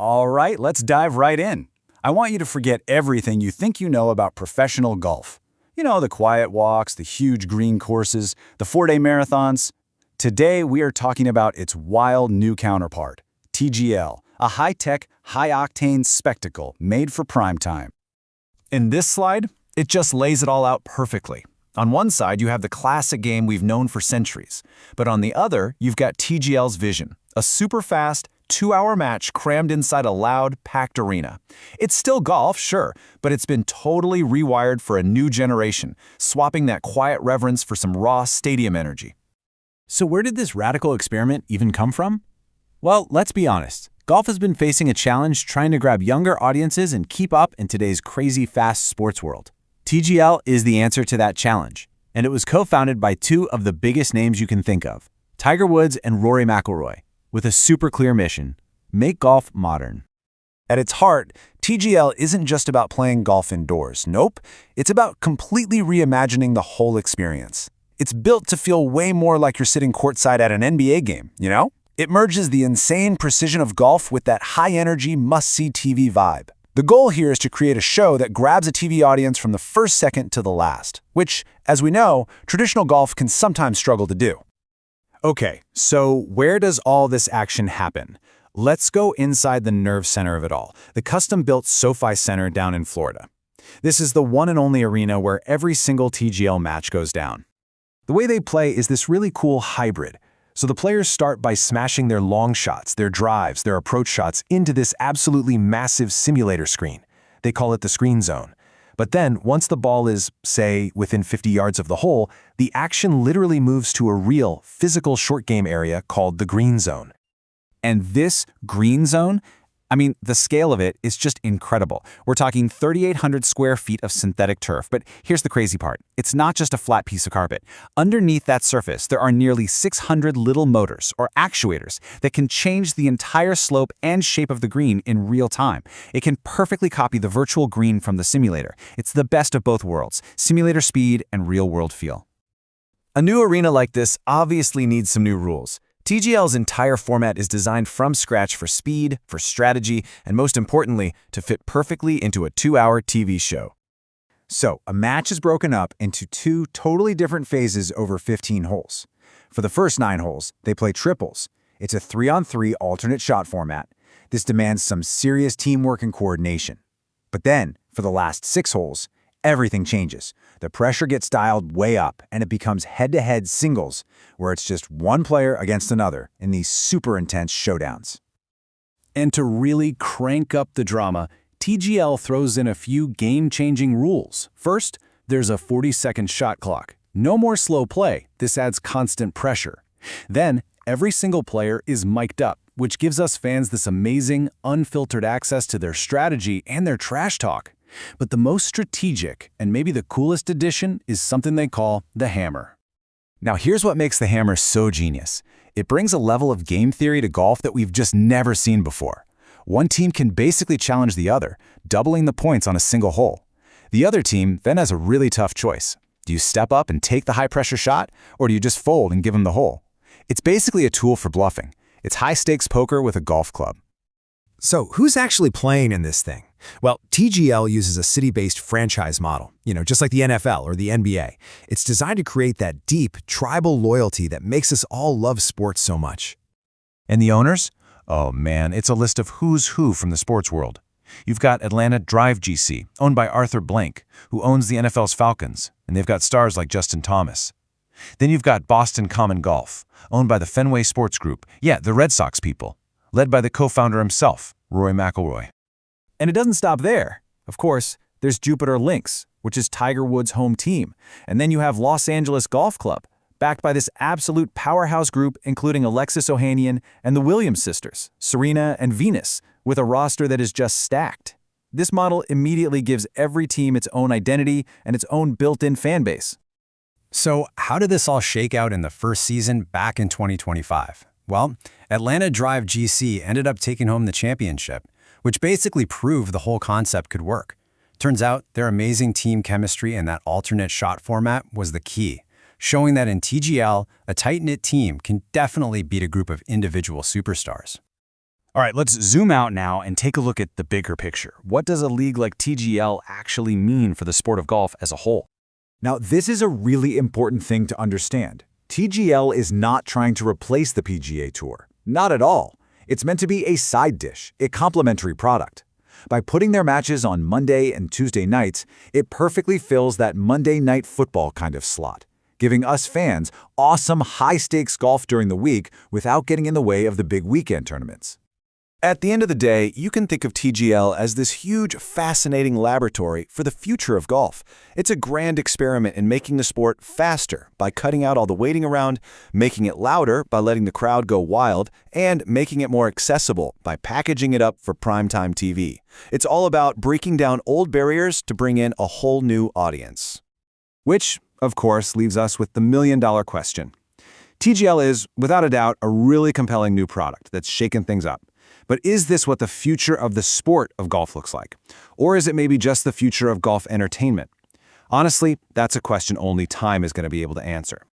All right, let's dive right in. I want you to forget everything you think you know about professional golf. You know, the quiet walks, the huge green courses, the 4-day marathons. Today, we are talking about its wild new counterpart, TGL, a high-tech, high-octane spectacle made for prime time. In this slide, it just lays it all out perfectly. On one side, you have the classic game we've known for centuries, but on the other, you've got TGL's vision, a super-fast, 2-hour match crammed inside a loud, packed arena. It's still golf, sure, but it's been totally rewired for a new generation, swapping that quiet reverence for some raw stadium energy. So where did this radical experiment even come from? Well, let's be honest. Golf has been facing a challenge trying to grab younger audiences and keep up in today's crazy fast sports world. TGL is the answer to that challenge, and it was co-founded by two of the biggest names you can think of, Tiger Woods and Rory McIlroy, with a super clear mission: make golf modern. At its heart, TGL isn't just about playing golf indoors. Nope, it's about completely reimagining the whole experience. It's built to feel way more like you're sitting courtside at an NBA game, you know? It merges the insane precision of golf with that high-energy, must-see TV vibe. The goal here is to create a show that grabs a TV audience from the first second to the last, which, as we know, traditional golf can sometimes struggle to do. Okay, so where does all this action happen? Let's go inside the nerve center of it all, the custom-built SoFi Center down in Florida. This is the one and only arena where every single TGL match goes down. The way they play is this really cool hybrid. So the players start by smashing their long shots, their drives, their approach shots into this absolutely massive simulator screen. They call it the screen zone. But then, once the ball is, say, within 50 yards of the hole, the action literally moves to a real, physical short game area called the green zone. And this green zone, the scale of it is just incredible. We're talking 3,800 square feet of synthetic turf, but here's the crazy part. It's not just a flat piece of carpet. Underneath that surface, there are nearly 600 little motors, or actuators, that can change the entire slope and shape of the green in real time. It can perfectly copy the virtual green from the simulator. It's the best of both worlds, simulator speed and real-world feel. A new arena like this obviously needs some new rules. TGL's entire format is designed from scratch for speed, for strategy, and most importantly, to fit perfectly into a 2-hour TV show. So, a match is broken up into two totally different phases over 15 holes. For the first 9 holes, they play triples. It's a 3-on-3 alternate shot format. This demands some serious teamwork and coordination. But then, for the last 6 holes, everything changes. The pressure gets dialed way up, and it becomes head-to-head singles, where it's just one player against another in these super intense showdowns. And to really crank up the drama, TGL throws in a few game-changing rules. First, there's a 40-second shot clock. No more slow play. This adds constant pressure. Then, every single player is mic'd up, which gives us fans this amazing, unfiltered access to their strategy and their trash talk. But the most strategic, and maybe the coolest addition, is something they call the hammer. Now here's what makes the hammer so genius. It brings a level of game theory to golf that we've just never seen before. One team can basically challenge the other, doubling the points on a single hole. The other team then has a really tough choice. Do you step up and take the high-pressure shot, or do you just fold and give them the hole? It's basically a tool for bluffing. It's high-stakes poker with a golf club. So who's actually playing in this thing? Well, TGL uses a city-based franchise model, just like the NFL or the NBA. It's designed to create that deep, tribal loyalty that makes us all love sports so much. And the owners? Oh man, it's a list of who's who from the sports world. You've got Atlanta Drive GC, owned by Arthur Blank, who owns the NFL's Falcons, and they've got stars like Justin Thomas. Then you've got Boston Common Golf, owned by the Fenway Sports Group, the Red Sox people, led by the co-founder himself, Rory McIlroy. And it doesn't stop there. Of course, there's Jupiter Lynx, which is Tiger Woods' home team. And then you have Los Angeles Golf Club, backed by this absolute powerhouse group including Alexis Ohanian and the Williams sisters, Serena and Venus, with a roster that is just stacked. This model immediately gives every team its own identity and its own built-in fan base. So how did this all shake out in the first season back in 2025? Well, Atlanta Drive GC ended up taking home the championship, which basically proved the whole concept could work. Turns out their amazing team chemistry and that alternate shot format was the key, showing that in TGL, a tight-knit team can definitely beat a group of individual superstars. All right, let's zoom out now and take a look at the bigger picture. What does a league like TGL actually mean for the sport of golf as a whole? Now, this is a really important thing to understand. TGL is not trying to replace the PGA Tour. Not at all. It's meant to be a side dish, a complementary product. By putting their matches on Monday and Tuesday nights, it perfectly fills that Monday night football kind of slot, giving us fans awesome high-stakes golf during the week without getting in the way of the big weekend tournaments. At the end of the day, you can think of TGL as this huge, fascinating laboratory for the future of golf. It's a grand experiment in making the sport faster by cutting out all the waiting around, making it louder by letting the crowd go wild, and making it more accessible by packaging it up for primetime TV. It's all about breaking down old barriers to bring in a whole new audience. Which, of course, leaves us with the million-dollar question. TGL is, without a doubt, a really compelling new product that's shaken things up. But is this what the future of the sport of golf looks like? Or is it maybe just the future of golf entertainment? Honestly, that's a question only time is going to be able to answer.